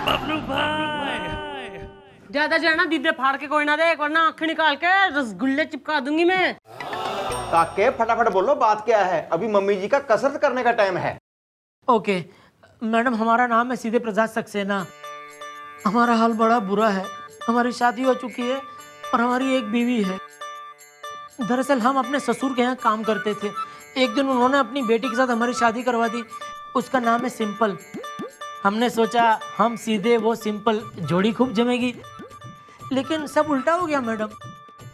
बबलू भाई ज्यादा जाना दीदे फाड़ के कोई ना देख, वरना आंखें निकाल के रसगुल्ले चिपका दूंगी मैं। काके फटाफट बोलो बात क्या है, अभी मम्मी जी का कसरत करने का टाइम है। ओके मैडम, हमारा नाम है सीधे प्रसाद सक्सेना। हमारा हाल बड़ा बुरा है। हमारी शादी हो चुकी है और हमारी एक बीवी है। दरअसल हम अपने ससुर के यहाँ काम करते थे। एक दिन उन्होंने अपनी बेटी के साथ हमारी शादी करवा दी। उसका नाम है सिंपल। हमने सोचा हम सीधे वो सिंपल जोड़ी खूब जमेगी, लेकिन सब उल्टा हो गया मैडम।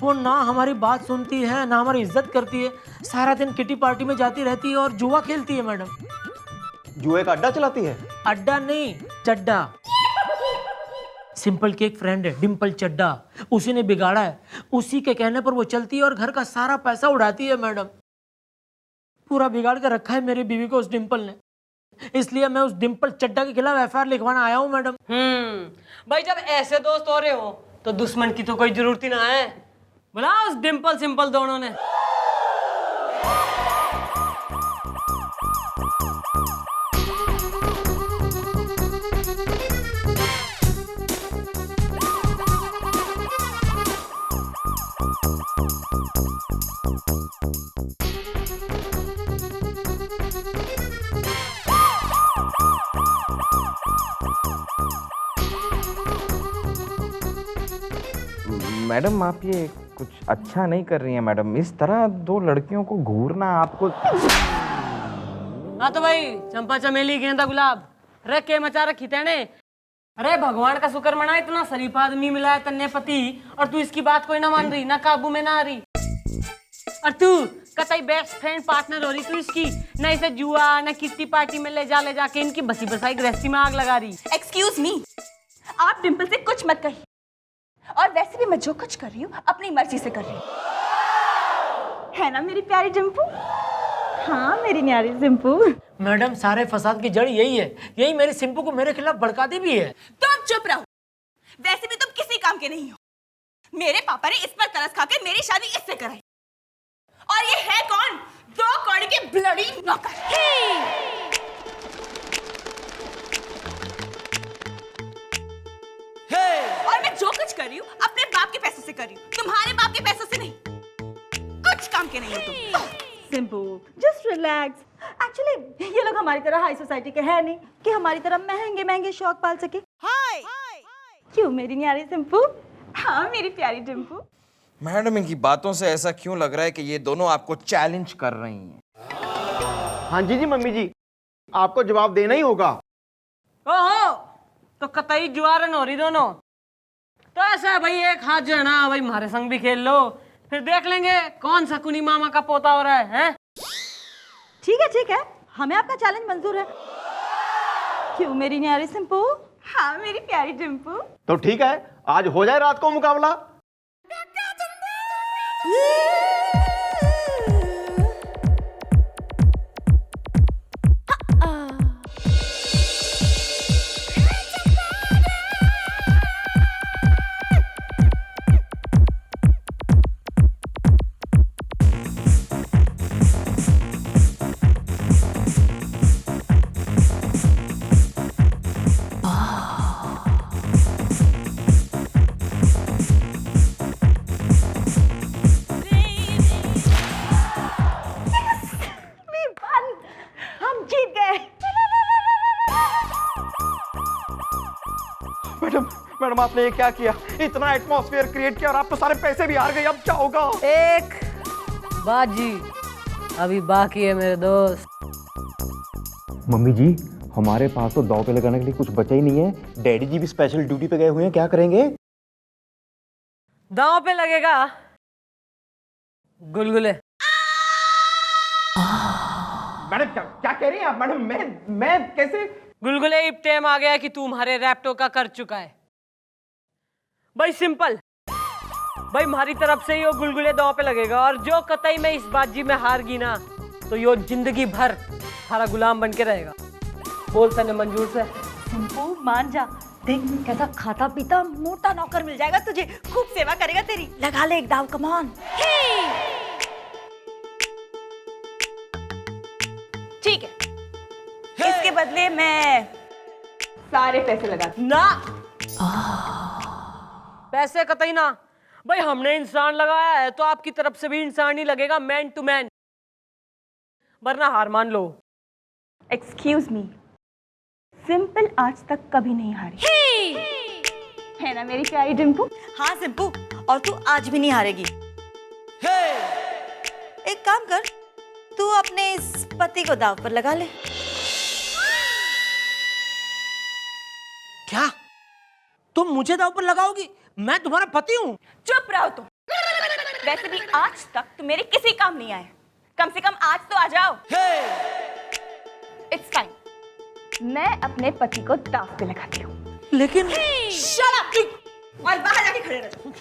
वो ना हमारी बात सुनती है, ना हमारी इज्जत करती है। सारा दिन किटी पार्टी में जाती रहती है और जुआ खेलती है मैडम। जुए का अड्डा चलाती है? अड्डा नहीं, चड्डा। सिंपल की एक फ्रेंड है डिम्पल चड्डा, उसी ने बिगाड़ा है। उसी के कहने पर वो चलती है और घर का सारा पैसा उड़ाती है मैडम। पूरा बिगाड़ के रखा है मेरी बीवी को उस डिम्पल ने। इसलिए मैं उस डिम्पल चड्डा के खिलाफ एफआईआर लिखवाना आया हूँ मैडम। भाई जब ऐसे दोस्त हो रहे हो तो दुश्मन की तो कोई जरूरत ही ना है। बोला उस डिम्पल सिंपल दोनों ने। मैडम आप ये कुछ अच्छा नहीं कर रही हैं मैडम। इस तरह दो लड़कियों को घूरना आपको। हाँ तो भाई चंपा चमेली गेंदा गुलाब रख के मचा रखी तेने। अरे भगवान का शुक्र मना, इतना शरीफ आदमी मिला है तन्ने पति, और तू इसकी बात कोई ना मान रही, ना काबू में ना आ रही। और तू कतई बेस्ट फ्रेंड पार्टनर हो रही तू इसकी, ना इसे जुआ ना किट्टी पार्टी में ले जाके इनकी बसी बसाई गृहस्थी में आग लगा रही। एक्सक्यूज मी, आप डिम्पल से कुछ मत कहिए। और वैसे भी मैं जो कुछ कर रही हूँ अपनी मर्जी से कर रही हूँ, है ना मेरी प्यारी डिम्पू? हाँ मेरी न्यारी डिम्पू। मैडम सारे फसाद की जड़ यही है। यही मेरी सिंपू को मेरे खिलाफ भड़काती भी है। तुम चुप रहो, वैसे भी तुम किसी काम के नहीं हो। मेरे पापा ने इस पर तरस खा के मेरी शादी इससे कराई, और ये है कौन? 2 कौड़ी के ब्लडी नौकर। और मैं जो कुछ कर रही हूँ अपने बाप के पैसों से कर रही हूँ, तुम्हारे बाप के पैसों से नहीं। कुछ काम के नहीं हो तुम। सिंपू जस्ट रिलैक्स। एक्चुअली ये लोग हमारी तरह हाई सोसाइटी के हैं नहीं कि हमारी तरह महंगे महंगे शौक पाल सके। हाय क्यों मेरी न्यारी सिंपू? हाँ मेरी प्यारी डिम्पू। मैडम इनकी बातों से ऐसा क्यों लग रहा है कि ये दोनों आपको चैलेंज कर रही हैं? हाँ जी जी मम्मी जी, आपको जवाब देना ही होगा। ओहो तो कतई जुआरन हो रही दोनों। तो ऐसा है भाई, एक हाथ जो है ना भाई हमारे संग भी खेल लो, फिर देख लेंगे कौन सा कुनी मामा का पोता हो रहा है? ठीक है, हमें आपका चैलेंज मंजूर है। क्यों मेरी न्यारी सिंपू? हाँ मेरी प्यारी डिम्पू। तो ठीक है, आज हो जाए रात को मुकाबला। मैडम आपने ये क्या किया? इतना एटमॉस्फेयर क्रिएट किया और आप तो सारे पैसे भी हार गए। अब क्या होगा? एक बाजी अभी बाकी है मेरे दोस्त। मम्मी जी हमारे पास तो दांव पे लगाने के लिए कुछ बचा ही नहीं है। डैडी जी भी स्पेशल ड्यूटी पे गए हुए हैं, क्या करेंगे? दांव पे लगेगा गुलगुले। मैडम क्या कह रही हैं आप? मैडम मैं कैसे? गुलगुले अब टाइम आ गया है कि तुम्हारे रैप्टो का कर चुका है भाई। सिंपल भाई हमारी तरफ से यो गुलगुले दांव पे लगेगा, और जो कतई में इस बाजी में हार गई ना तो यो जिंदगी भर हमारा गुलाम बन के रहेगा। बोल तने मंजूर से? सिंपू मान जा, देख कैसा खाता पीता मोटा नौकर मिल जाएगा तुझे, खूब सेवा करेगा तेरी। लगा ले एक दाव, कम ऑन। ठीक है बदले मैं सारे पैसे लगा दूं। ना पैसे कतई ना भाई, हमने इंसान लगाया है तो आपकी तरफ से भी इंसान ही लगेगा, मैन टू मैन, वरना हार मान लो। एक्सक्यूज मी, सिंपल आज तक कभी नहीं हारी है ना मेरी प्यारी डिम्पू? हाँ सिंपू, और तू आज भी नहीं हारेगी। एक काम कर, तू अपने इस पति को दांव पर लगा ले। क्या तुम मुझे दांव पर लगाओगी? मैं तुम्हारा पति हूँ। चुप रहो तुम। वैसे भी आज तक तुम मेरे किसी काम नहीं आए, कम से कम आज तो आ जाओ। इट्स फाइन, मैं अपने पति को दांव पे लगाती हूँ। लेकिन शट अप और बाहर जाके खड़े रहो।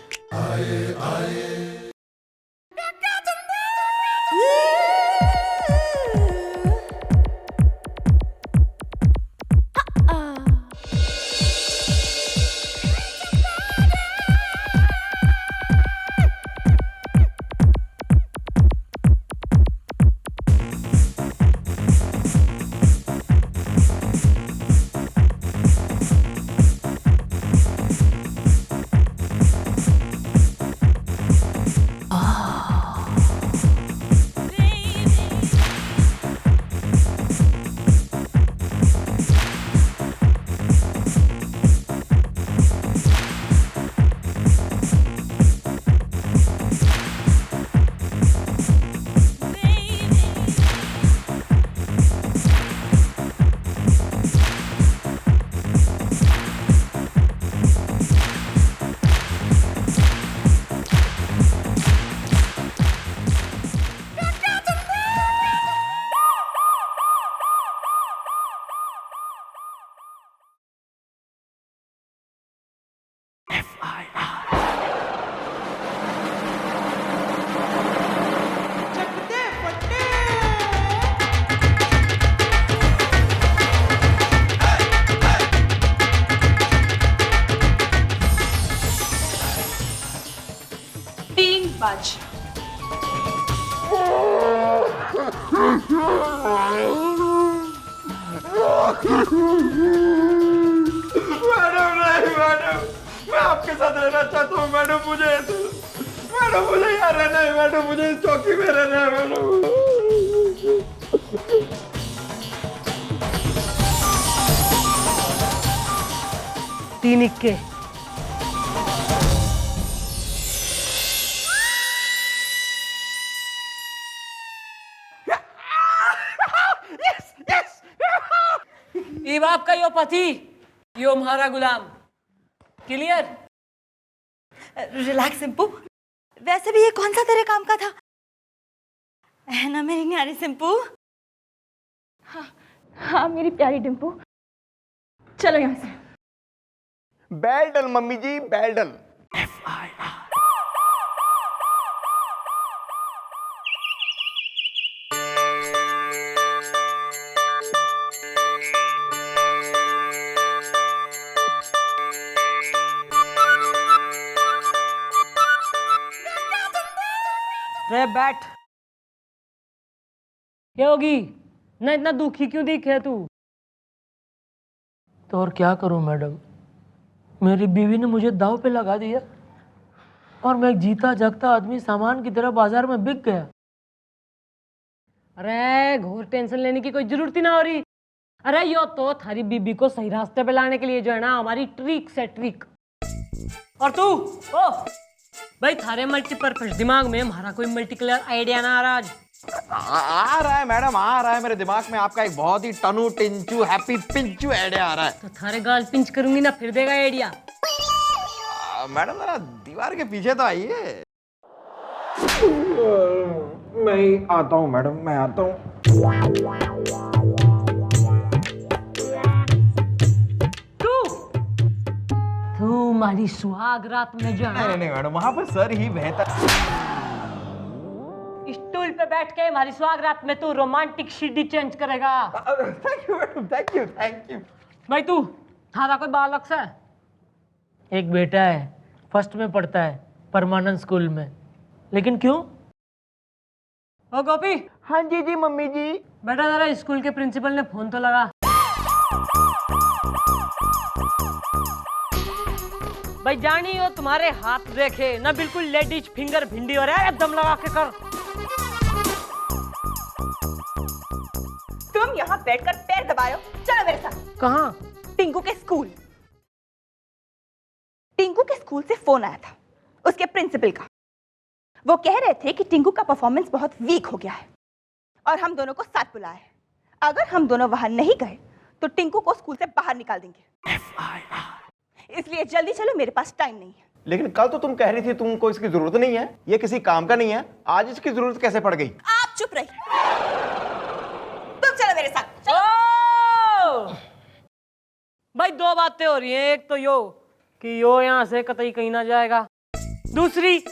बाज। मैडम नहीं मैडम, मैं आपके साथ रहना चाहता हूँ मैडम, मुझे यहाँ रहना है मैडम, मुझे इस चौकी में रहना है मैडम। तीन इक्के। ये बाप का यो पति, यो हमारा गुलाम। क्लियर? रिलैक्स सिंपू, वैसे भी ये कौन सा तेरे काम का था, है ना मेरी न्यारी सिंपू? हाँ मेरी प्यारी डिम्पू, चलो यहाँ से। बेल डन मम्मी जी, बेल डन। रे बैठ। क्या होगी ना, इतना दुखी क्यों दिखे तू? तो और क्या करूं मैडम, मेरी बीवी ने मुझे दांव पे लगा दिया और मैं एक जीता जागता आदमी सामान की तरह बाजार में बिक गया। अरे घोर टेंशन लेने की कोई जरूरत ही ना हो रही। अरे यो तो थारी बीबी को सही रास्ते पे लाने के लिए जो है ना हमारी ट्रिक से ट्रिक। और तू ओ भाई, थारे मल्टीपर्पज दिमाग में हमारा कोई मल्टीकलर आइडिया ना आ रहा आज? आ रहा है मैडम, आ रहा है मेरे दिमाग में आपका एक बहुत ही टनू टिंचू हैप्पी पिंचू आइडिया आ रहा है। तो थारे गाल पिंच करूंगी ना, फिर देगा आइडिया। मैडम जरा दीवार के पीछे तो आइए। मैं आता हूँ मैडम, मैं आता हूँ। तू हमारी सुहाग रात में जो है नहीं मैडम, वहाँ पर सर ही बेहतर। स्टूल पे बैठ के हमारी सुहाग रात में तू रोमांटिक सीडी चेंज करेगा। Thank you madam, thank you thank you. भाई तू थारा कोई बालक सा? एक बेटा है, फर्स्ट में पढ़ता है परमानंद स्कूल में। लेकिन क्यों? ओ गोपी। हाँ जी जी मम्मी जी। बेटा जरा स्कूल के प्रिंसिपल ने फोन तो लगा। भाई जानी हो तुम्हारे हाथ देखे ना, बिल्कुल लेडीज फिंगर भिंडी हो रहा है, दम लगा के कर। तुम यहाँ बैठकर पैर दबा रहे हो, चलो मेरे साथ। कहाँ? टिंकू के स्कूल। टिंकू के स्कूल से फोन आया था उसके प्रिंसिपल का। वो कह रहे थे कि टिंकू का परफॉर्मेंस बहुत वीक हो गया है और हम दोनों को साथ बुलाया है। अगर हम दोनों वहां नहीं गए तो टिंकू को स्कूल से बाहर निकाल देंगे। इसलिए जल्दी चलो, मेरे पास टाइम नहीं है। लेकिन कल तो तुम कह रही थी तुमको इसकी जरूरत नहीं है, ये किसी काम का नहीं है, आज इसकी जरूरत कैसे पड़ गई? आप चुप रहिए, तुम चलो मेरे साथ। चलो। भाई दो बातें हो रही हैं, एक तो यो कि यो यहाँ से कतई कहीं ना जाएगा, दूसरी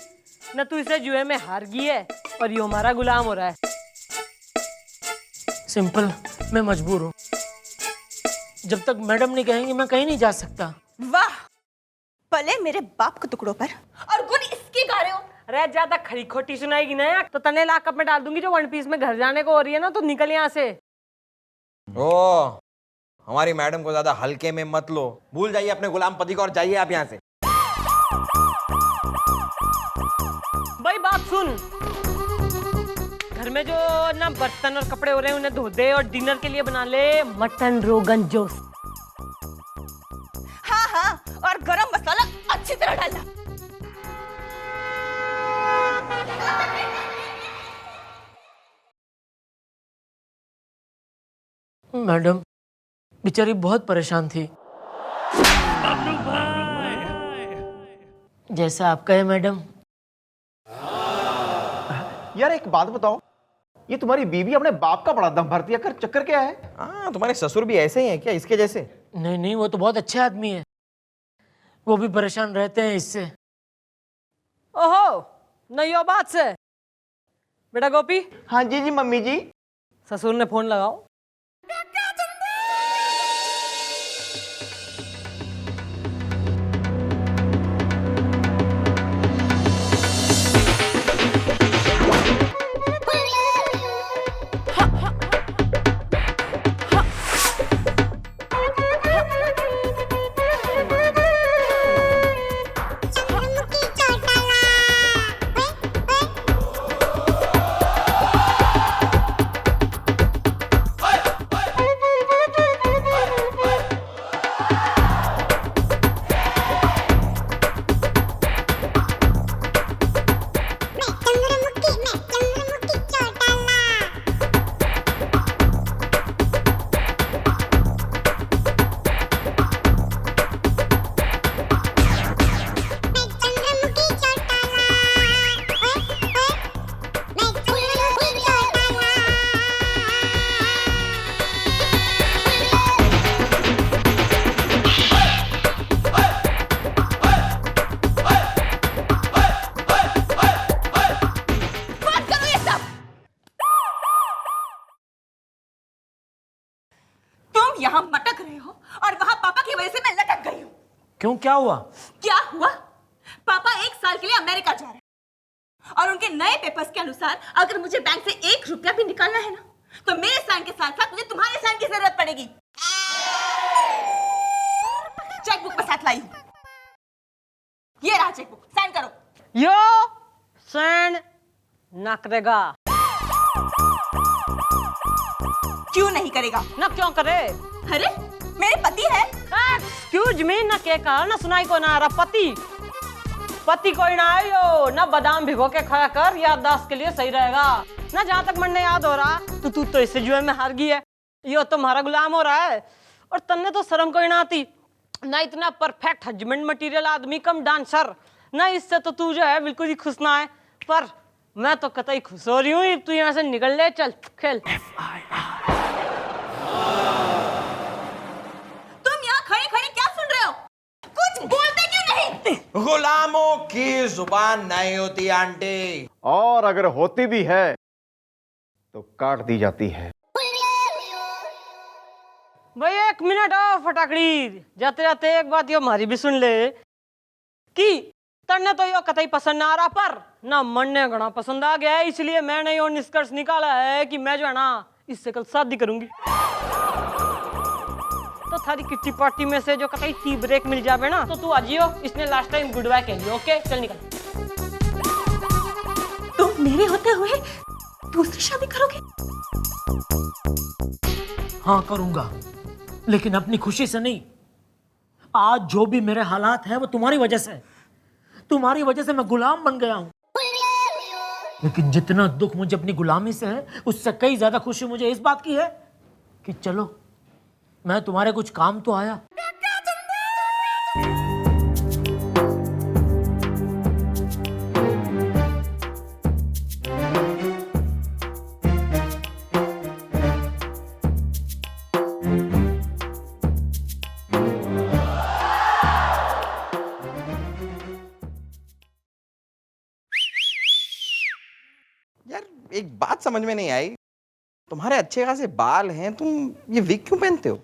न तू इसे जुए में हार गई है और यो हमारा गुलाम हो रहा है। सिंपल, मैं मजबूर हूँ। जब तक मैडम नहीं कहेंगी मैं कहीं नहीं जा सकता। वाह, पले मेरे बाप के टुकड़ों पर और गुण इसके गा रहे हो। अरे ज्यादा खड़ी खोटी सुनाएगी ना तो तने लाकअप में डाल दूंगी। जो वन पीस में घर जाने को हो रही है ना, तो निकल यहाँ से। ओ, हमारी मैडम को ज्यादा हल्के में मत लो, भूल जाइए अपने गुलाम पति को और जाइए आप यहाँ से। भाई बात सुन, घर में जो ना बर्तन और कपड़े हो रहे हैं उन्हें धो दे और डिनर के लिए बना ले मटन रोगन जोश। हाँ हाँ, और गरम मसाला अच्छी तरह डालना। मैडम बेचारी बहुत परेशान थी। बबलू भाई। जैसा आप कहे मैडम। यार एक बात बताओ, ये तुम्हारी बीवी अपने बाप का बड़ा दम भरती है, कर चक्कर क्या है? हाँ, तुम्हारे ससुर भी ऐसे ही हैं क्या, इसके जैसे? नहीं नहीं, वो तो बहुत अच्छे आदमी है, वो भी परेशान रहते हैं इससे। ओहो, नहीं हो बात से। बेटा गोपी। हाँ जी जी मम्मी जी। ससुर ने फोन लगाओ। यहाँ मटक रहे हो और वहां पापा की वजह से मैं लटक गई हूँ। क्यों, क्या हुआ? क्या हुआ? पापा 1 साल के लिए अमेरिका जा रहे हैं और उनके नए पेपर्स के अनुसार अगर मुझे बैंक से 1 रुपया भी निकालना है ना, तो मेरे साइन के साथ साथ मुझे तुम्हारे साइन की जरूरत पड़ेगी। चेकबुक में साथ लाई हूँ, ये रहा चेकबुक, साइन करो। यो साइन ना करेगा। क्यों नहीं करेगा? ना क्यों करे? अरे मेरे पति है। एक्सक्यूज मी, ना के कहा ना सुनाई को ना आ रहा। पति पति कोई ना आयो ना, बादाम भिगो के खाया कर, याददाश्त के लिए सही रहेगा ना। जहां तक मन याद हो रहा तो तू तो इससे जुए में हार गई है, यो तुम्हारा गुलाम हो रहा है। और तन्ने तो शर्म कोई ना आती ना, इतना परफेक्ट हस्बैंड मटेरियल आदमी कम डांसर ना, इससे तो तू जो है बिल्कुल ही खुश ना है। पर मैं तो कतई खुश हो रही हूँ, तू यहाँ से निकल ले, चल खेल। तुम यहाँ खड़े खड़े क्या सुन रहे हो? कुछ बोलते क्यों नहीं? गुलामों की जुबान नहीं होती आंटी, और अगर होती भी है तो काट दी जाती है। भाई 1 मिनट और फटाकड़ी, जाते जाते एक बात यो हमारी भी सुन ले कि तन्ने तो यो कतई पसंद ना आ रहा, पर ना मन ने घना पसंद आ गया है। इसलिए मैंने यो निष्कर्ष निकाला है कि मैं जो है ना इससे कल शादी करूंगी। तो थारी किट्टी पार्टी में से जो कतई टी ब्रेक मिल जावे ना तो तू आ जियो, इसने लास्ट टाइम गुड बाय कह लियो। ओके चल निकल। तुम मेरे होते हुए दूसरी शादी करोगे? हाँ करूंगा, लेकिन अपनी खुशी से नहीं। आज जो भी मेरे हालात हैं वो तुम्हारी वजह से। तुम्हारी वजह से मैं गुलाम बन गया हूं। लेकिन जितना दुख मुझे अपनी गुलामी से है, उससे कई ज्यादा खुशी मुझे इस बात की है कि चलो मैं तुम्हारे कुछ काम तो आया। यार एक बात समझ में नहीं आई, तुम्हारे अच्छे खासे बाल हैं, तुम ये विग क्यों पहनते हो?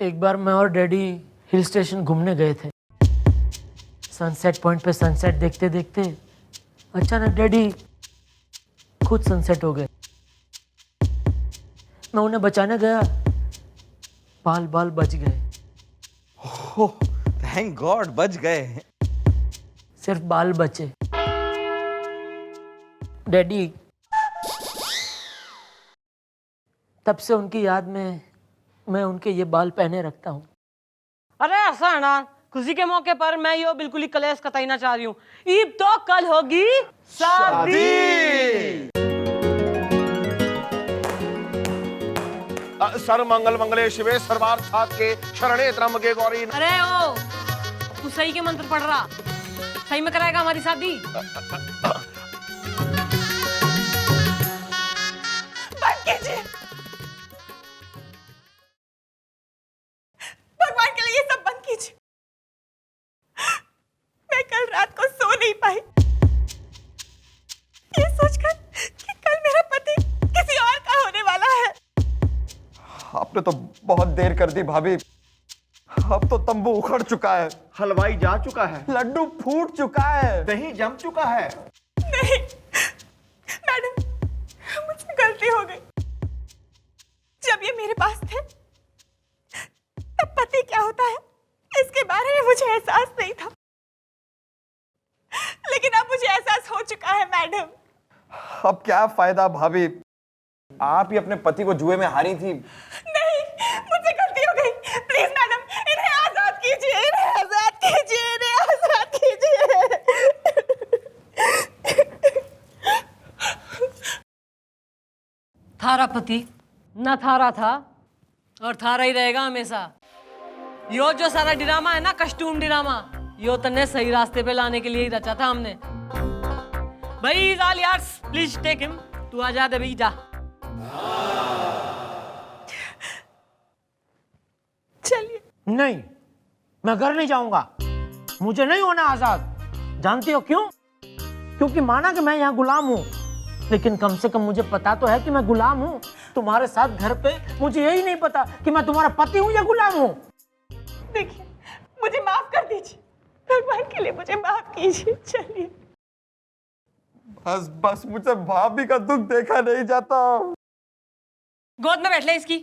एक बार मैं और डैडी हिल स्टेशन घूमने गए थे। सनसेट पॉइंट पे सनसेट देखते देखते अचानक डैडी खुद सनसेट हो गए। मैं उन्हें बचाने गया, बाल बाल बच गए। ओह थैंक गॉड, बच गए। सिर्फ बाल बचे। डैडी, तब से उनकी याद में मैं उनके ये बाल पहने रखता हूँ। अरे ऐसा है ना, खुशी के मौके पर मैं यो बिल्कुल ही कलेश कतई ना चाह रही हूँ। ईब तो कल होगी शादी। सर मंगल मंगले शिवे सर्वार्थ साधके शरणे त्र्यंबके गौरी। अरे ओ, तू सही के मंत्र पढ़ रहा, सही में कराएगा हमारी शादी? बंद कीजिए, भगवान के लिए ये सब बंद कीजिए। मैं कल रात को सो नहीं पाई, ये सोचकर कि कल मेरा पति किसी और का होने वाला है। आपने तो बहुत देर कर दी भाभी, अब तो तंबू उखड़ चुका है, हलवाई जा चुका है, लड्डू फूट चुका है, दही जम चुका है। नहीं मैडम, मुझसे गलती हो गई। जब ये मेरे पास थे तब पति क्या होता है इसके बारे में मुझे एहसास नहीं था, लेकिन अब मुझे एहसास हो चुका है मैडम। अब क्या फायदा भाभी, आप ही अपने पति को जुए में हारी थी। नहीं, मुझसे गलती हो गई। प्लीज मैडम, इन्हें आजाद कीजिए, इन्हें आजाद कीजिए, इन्हें आजाद कीजिए। थारा पति न थारा था और थारा ही रहेगा हमेशा। यो जो सारा ड्रामा है ना, कस्टूम ड्रामा, यो तन्ने सही रास्ते पे लाने के लिए ही रचा था हमने। भाई जाल यार, प्लीज टेक हिम। तू आजाद है भाई, जा। चलिए। नहीं, मैं घर नहीं जाऊंगा। मुझे नहीं होना आजाद। जानती हो क्यों? क्योंकि माना कि मैं यहाँ गुलाम हूँ, लेकिन कम से कम मुझे पता तो है कि मैं गुलाम हूँ। तुम्हारे साथ घर पे मुझे यही नहीं पता कि मैं तुम्हारा पति हूँ या गुलाम हूँ। देखिए, मुझे माफ कर दीजिए, भगवान के लिए मुझे माफ कीजिए। चलिए। बस बस, मुझे भाभी का दुख देखा नहीं जाता। गोद में बैठ ले इसकी,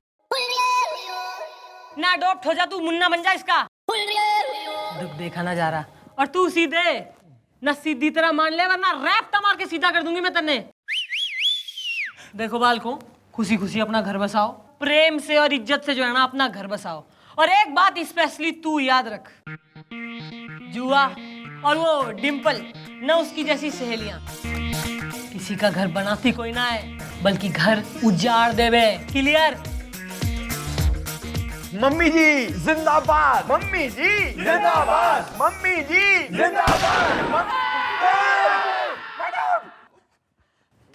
ना अडॉप्ट हो जा, तू मुन्ना बन जा इसका। दुख देखा ना जा रहा, और तू सीधे न सीधी तरह मान ले, वरना रैप्टा मार के सीधा कर दूंगी मैं तन्ने। देखो बालको, खुशी खुशी अपना घर बसाओ, प्रेम से और इज्जत से जो है ना अपना घर बसाओ। और एक बात स्पेशली तू याद रख, जुआ और वो डिम्पल न उसकी जैसी सहेलियां किसी का घर बनाती कोई ना है, बल्कि घर उजाड़ देवे। क्लियर? मम्मी जी जिंदाबाद, मम्मी जी जिंदाबाद, मम्मी जी जिंदाबाद।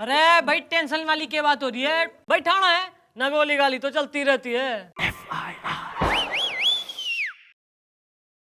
अरे भाई टेंशन वाली क्या बात हो रही है? भाई ठाणा है ना, गोली गाली तो चलती रहती है।